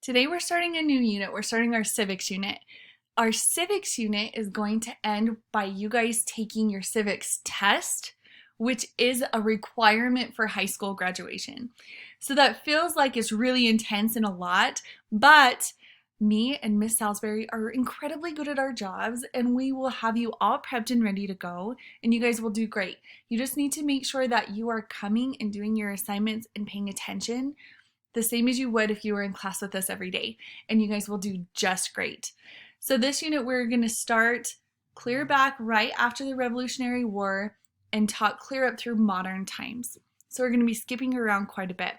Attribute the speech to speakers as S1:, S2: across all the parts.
S1: Today we're starting a new unit. We're starting our civics unit. Our civics unit is going to end by you guys taking your civics test, which is a requirement for high school graduation. So that feels like it's really intense and a lot, but me and Miss Salisbury are incredibly good at our jobs, and we will have you all prepped and ready to go, and you guys will do great. You just need to make sure that you are coming and doing your assignments and paying attention the same as you would if you were in class with us every day, and you guys will do just great. So this unit, we're going to start clear back right after the Revolutionary War and talk clear up through modern times. So we're going to be skipping around quite a bit.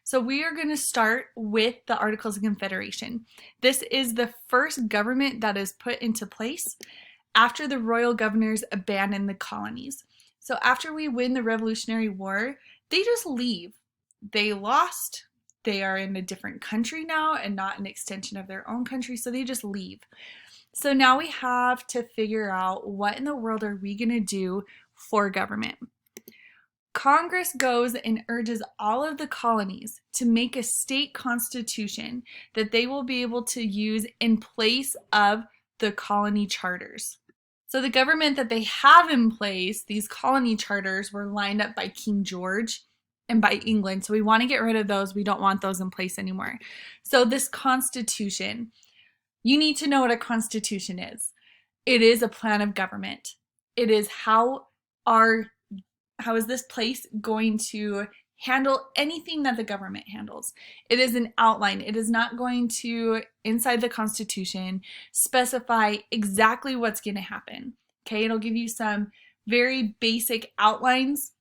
S1: So we are going to start with the Articles of Confederation. This is the first government that is put into place after the royal governors abandoned the colonies. So after we win the Revolutionary War, they just leave. They lost. They are in a different country now and not an extension of their own country, so they just leave. So now we have to figure out what in the world are we going to do for government. Congress goes and urges all of the colonies to make a state constitution that they will be able to use in place of the colony charters. So the government that they have in place, these colony charters, were lined up by King George and by England. So we want to get rid of those. We don't want those in place anymore. So this constitution, you need to know what a constitution is. It is a plan of government. It is how is this place going to handle anything that the government handles. It is an outline. It is not going to, inside the Constitution, specify exactly what's going to happen. Okay, it'll give you some very basic outlines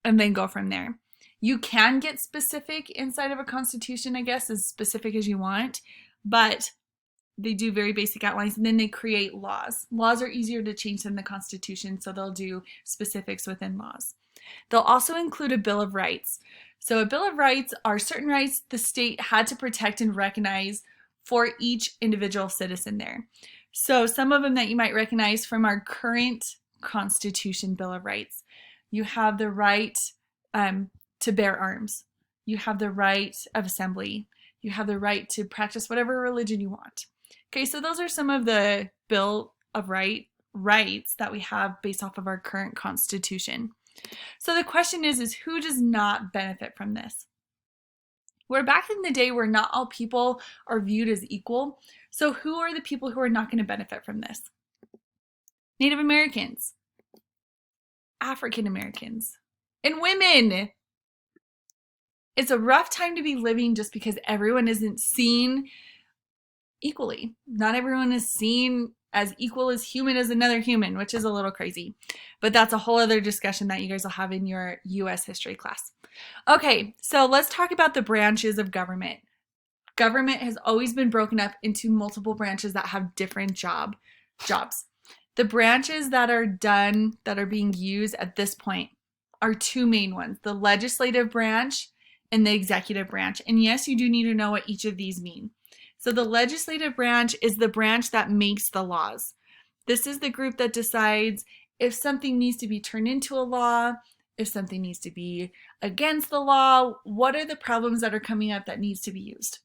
S1: and then go from there. You can get specific inside of a constitution, I guess, as specific as you want, but they do very basic outlines, and then they create laws. Laws are easier to change than the Constitution, so they'll do specifics within laws. They'll also include a Bill of Rights. So a Bill of Rights are certain rights the state had to protect and recognize for each individual citizen there. So some of them that you might recognize from our current Constitution Bill of Rights. You have the right to bear arms. You have the right of assembly. You have the right to practice whatever religion you want. Okay, so those are some of the Bill of Rights that we have based off of our current Constitution. So the question is who does not benefit from this? We're back in the day where not all people are viewed as equal. So who are the people who are not going to benefit from this? Native Americans, African Americans, and women. It's a rough time to be living just because everyone isn't seen equally. Not everyone is seen as equal as human as another human, which is a little crazy. But that's a whole other discussion that you guys will have in your US history class. Okay, so let's talk about the branches of government. Government has always been broken up into multiple branches that have different jobs. The branches that are being used at this point are two main ones, the legislative branch and the executive branch. And yes, you do need to know what each of these mean. So the legislative branch is the branch that makes the laws. This is the group that decides if something needs to be turned into a law, if something needs to be against the law, what are the problems that are coming up that needs to be used.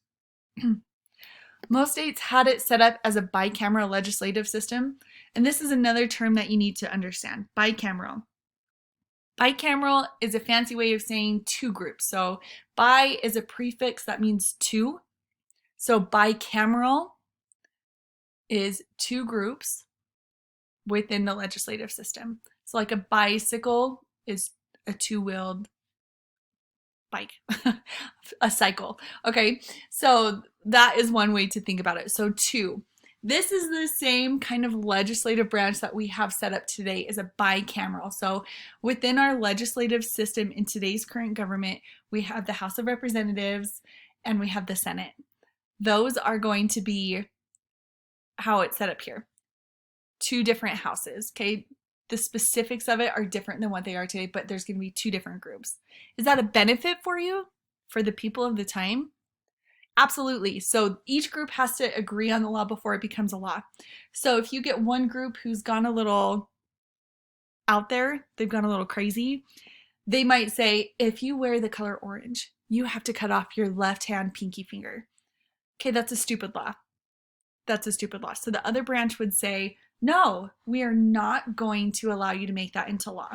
S1: Most states had it set up as a bicameral legislative system, and this is another term that you need to understand, bicameral. Bicameral is a fancy way of saying two groups. So bi is a prefix that means two. So bicameral is two groups within the legislative system. So like a bicycle is a two-wheeled bike, a cycle. Okay, so that is one way to think about it. So two. This is the same kind of legislative branch that we have set up today as a bicameral. So within our legislative system in today's current government, we have the House of Representatives and we have the Senate. Those are going to be how it's set up here. Two different houses, okay? The specifics of it are different than what they are today, but there's going to be two different groups. Is that a benefit for you, for the people of the time? Absolutely. So each group has to agree on the law before it becomes a law. So if you get one group who's gone a little out there, they've gone a little crazy, they might say, if you wear the color orange, you have to cut off your left hand pinky finger. Okay, that's a stupid law. That's a stupid law. So the other branch would say, no, we are not going to allow you to make that into law.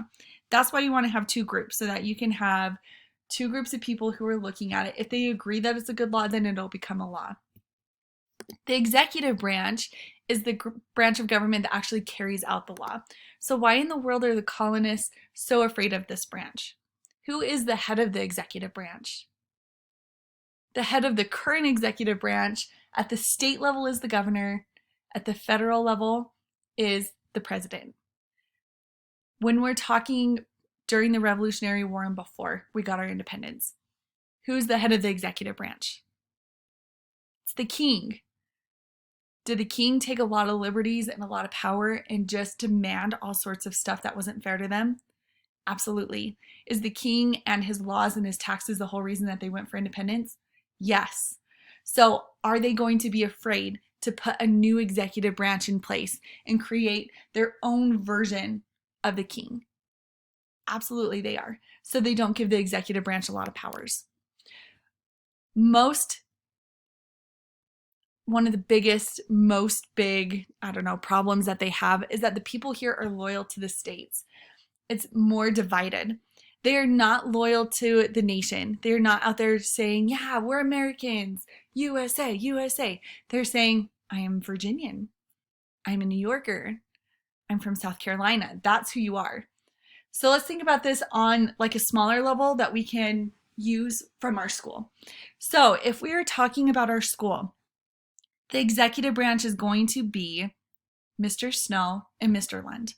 S1: That's why you want to have two groups, so that you can have two groups of people who are looking at it. If they agree that it's a good law, then it'll become a law. The executive branch is the branch of government that actually carries out the law. So why in the world are the colonists so afraid of this branch? Who is the head of the executive branch? The head of the current executive branch at the state level is the governor. At the federal level is the president. When we're talking during the Revolutionary War and before we got our independence, who's the head of the executive branch? It's the king. Did the king take a lot of liberties and a lot of power and just demand all sorts of stuff that wasn't fair to them? Absolutely. Is the king and his laws and his taxes the whole reason that they went for independence? Yes. So are they going to be afraid to put a new executive branch in place and create their own version of the king? Absolutely they are. So they don't give the executive branch a lot of powers. One of the biggest, most big, problems that they have is that the people here are loyal to the states. It's more divided. They are not loyal to the nation. They're not out there saying, yeah, we're Americans, USA, USA. They're saying, I am Virginian. I'm a New Yorker. I'm from South Carolina. That's who you are. So let's think about this on like a smaller level that we can use from our school. So if we are talking about our school, the executive branch is going to be Mr. Snow and Mr. Lund.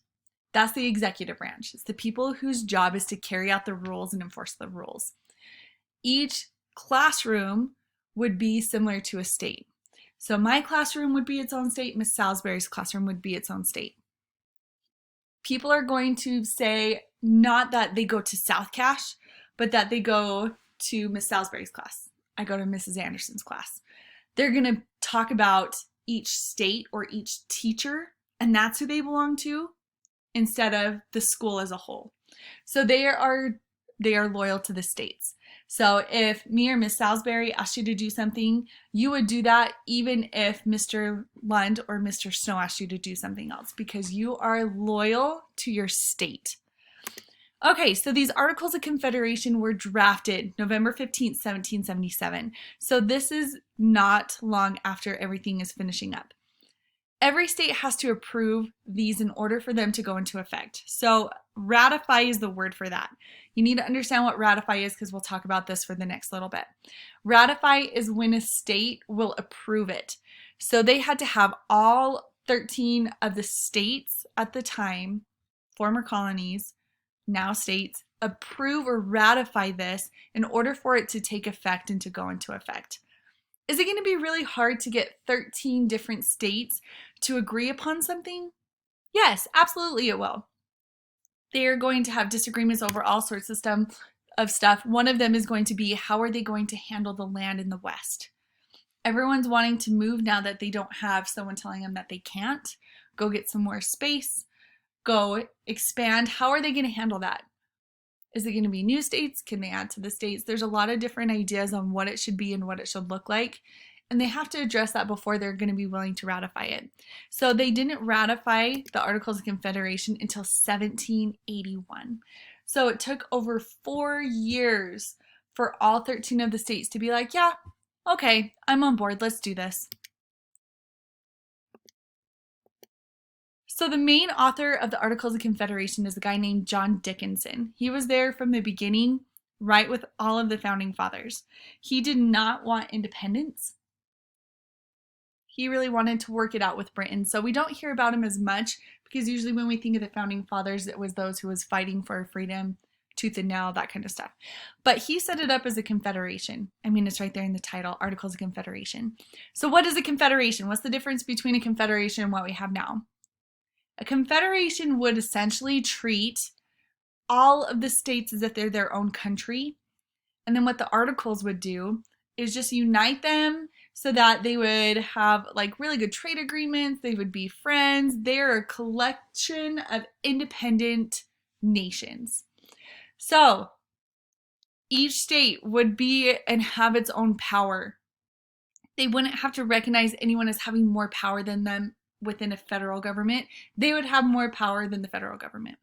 S1: That's the executive branch. It's the people whose job is to carry out the rules and enforce the rules. Each classroom would be similar to a state. So my classroom would be its own state. Miss Salisbury's classroom would be its own state. People are going to say not that they go to South Cache, but that they go to Miss Salisbury's class. I go to Mrs. Anderson's class. They're going to talk about each state or each teacher, and that's who they belong to, instead of the school as a whole. So they are loyal to the states. So if me or Miss Salisbury asked you to do something, you would do that even if Mr. Lund or Mr. Snow asked you to do something else, because you are loyal to your state. Okay, so these Articles of Confederation were drafted November 15th, 1777. So this is not long after everything is finishing up. Every state has to approve these in order for them to go into effect. So ratify is the word for that. You need to understand what ratify is, because we'll talk about this for the next little bit. Ratify is when a state will approve it. So they had to have all 13 of the states at the time, former colonies, now states, approve or ratify this in order for it to take effect and to go into effect. Is it going to be really hard to get 13 different states to agree upon something? Yes, absolutely it will. They are going to have disagreements over all sorts of stuff. One of them is going to be, how are they going to handle the land in the West? Everyone's wanting to move now that they don't have someone telling them that they can't. Go get some more space. Go expand. How are they going to handle that? Is it going to be new states? Can they add to the states? There's a lot of different ideas on what it should be and what it should look like. And they have to address that before they're going to be willing to ratify it. So they didn't ratify the Articles of Confederation until 1781. So it took over 4 years for all 13 of the states to be like, yeah, okay, I'm on board. Let's do this. So the main author of the Articles of Confederation is a guy named John Dickinson. He was there from the beginning, right with all of the founding fathers. He did not want independence. He really wanted to work it out with Britain. So we don't hear about him as much, because usually when we think of the founding fathers, it was those who was fighting for freedom, tooth and nail, that kind of stuff. But he set it up as a confederation. I mean, it's right there in the title, Articles of Confederation. So what is a confederation? What's the difference between a confederation and what we have now? A confederation would essentially treat all of the states as if they're their own country. And then what the articles would do is just unite them so that they would have like really good trade agreements. They would be friends. They're a collection of independent nations. So each state would be and have its own power. They wouldn't have to recognize anyone as having more power than them within a federal government. They would have more power than the federal government.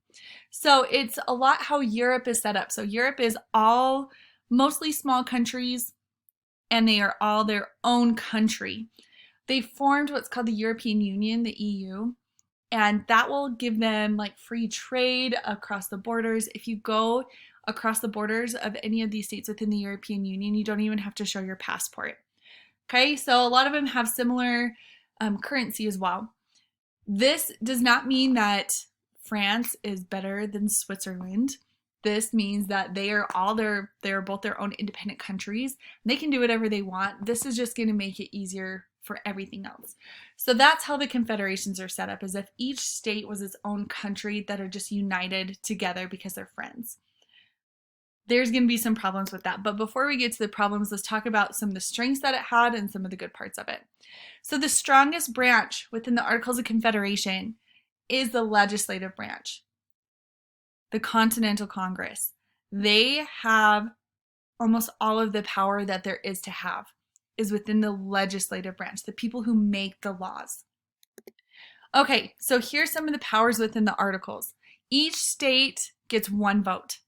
S1: So it's a lot how Europe is set up. So Europe is all mostly small countries, and they are all their own country. They formed what's called the European Union, the EU, and that will give them like free trade across the borders. If you go across the borders of any of these states within the European Union, you don't even have to show your passport. Okay, so a lot of them have similar currency as well. This does not mean that France is better than Switzerland. This means that they're both their own independent countries. They can do whatever they want. This is just going to make it easier for everything else. So that's how the confederations are set up, as if each state was its own country that are just united together because they're friends. There's going to be some problems with that. But before we get to the problems, let's talk about some of the strengths that it had and some of the good parts of it. So the strongest branch within the Articles of Confederation is the legislative branch, the Continental Congress. They have almost all of the power that there is to have is within the legislative branch, the people who make the laws. Okay, so here's some of the powers within the Articles. Each state gets one vote.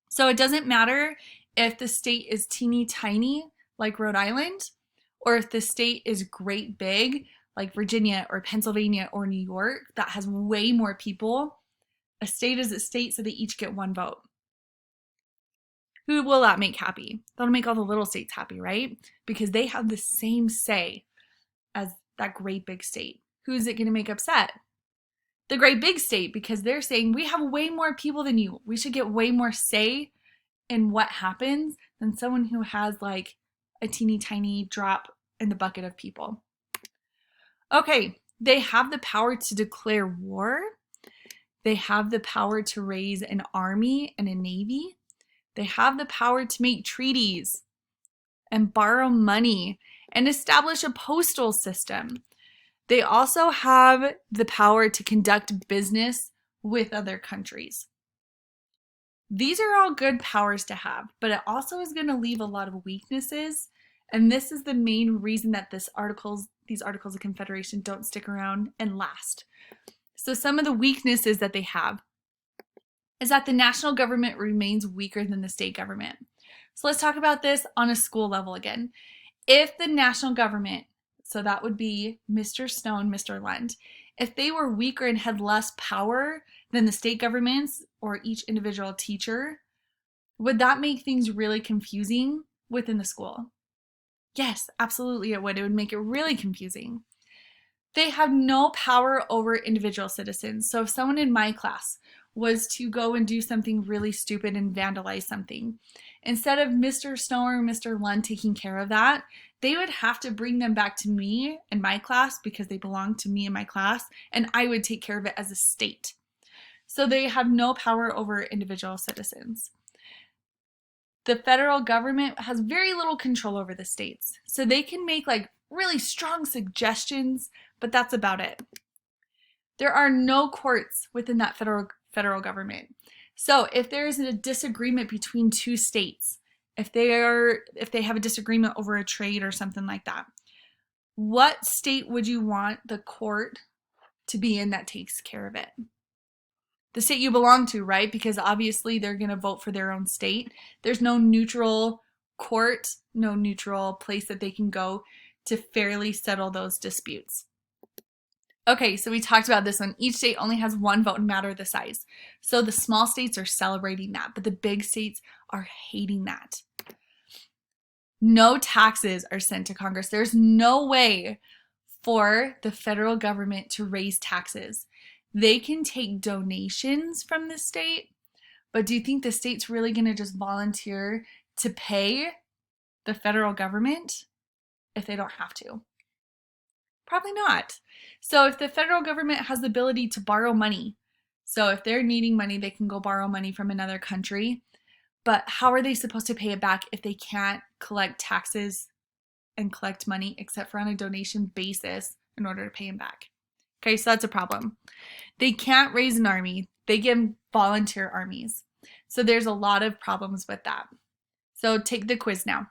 S1: So it doesn't matter if the state is teeny tiny, like Rhode Island, or if the state is great big, like Virginia or Pennsylvania or New York, that has way more people. A state is a state, so they each get one vote. Who will that make happy? That'll make all the little states happy, right? Because they have the same say as that great big state. Who's it going to make upset? The great big state, because they're saying we have way more people than you. We should get way more say in what happens than someone who has like a teeny tiny drop in the bucket of people. Okay, they have the power to declare war. They have the power to raise an army and a navy. They have the power to make treaties and borrow money and establish a postal system. They also have the power to conduct business with other countries. These are all good powers to have, but it also is going to leave a lot of weaknesses. And this is the main reason that these Articles of Confederation don't stick around and last. So some of the weaknesses that they have is that the national government remains weaker than the state government. So let's talk about this on a school level again. If the national government, so that would be Mr. Snow and Mr. Lund, if they were weaker and had less power than the state governments or each individual teacher, would that make things really confusing within the school? Yes, absolutely it would. It would make it really confusing. They have no power over individual citizens. So if someone in my class was to go and do something really stupid and vandalize something, instead of Mr. Snow or Mr. Lund taking care of that, they would have to bring them back to me and my class because they belong to me and my class, and I would take care of it as a state. So they have no power over individual citizens. The federal government has very little control over the states. So they can make like really strong suggestions, but that's about it. There are no courts within that federal government. So if there is a disagreement between two states, if they have a disagreement over a trade or something like that, what state would you want the court to be in that takes care of it? The state you belong to, right? Because obviously they're going to vote for their own state. There's no neutral court, no neutral place that they can go to fairly settle those disputes. Okay, so we talked about this one. Each state only has one vote, no matter the size. So the small states are celebrating that, but the big states are hating that. No taxes are sent to Congress. There's no way for the federal government to raise taxes. They can take donations from the state, but do you think the state's really going to just volunteer to pay the federal government if they don't have to? Probably not. So if the federal government has the ability to borrow money, so if they're needing money, they can go borrow money from another country, but how are they supposed to pay it back if they can't collect taxes and collect money except for on a donation basis in order to pay them back? Okay, so that's a problem. They can't raise an army. They give volunteer armies. So there's a lot of problems with that. So take the quiz now.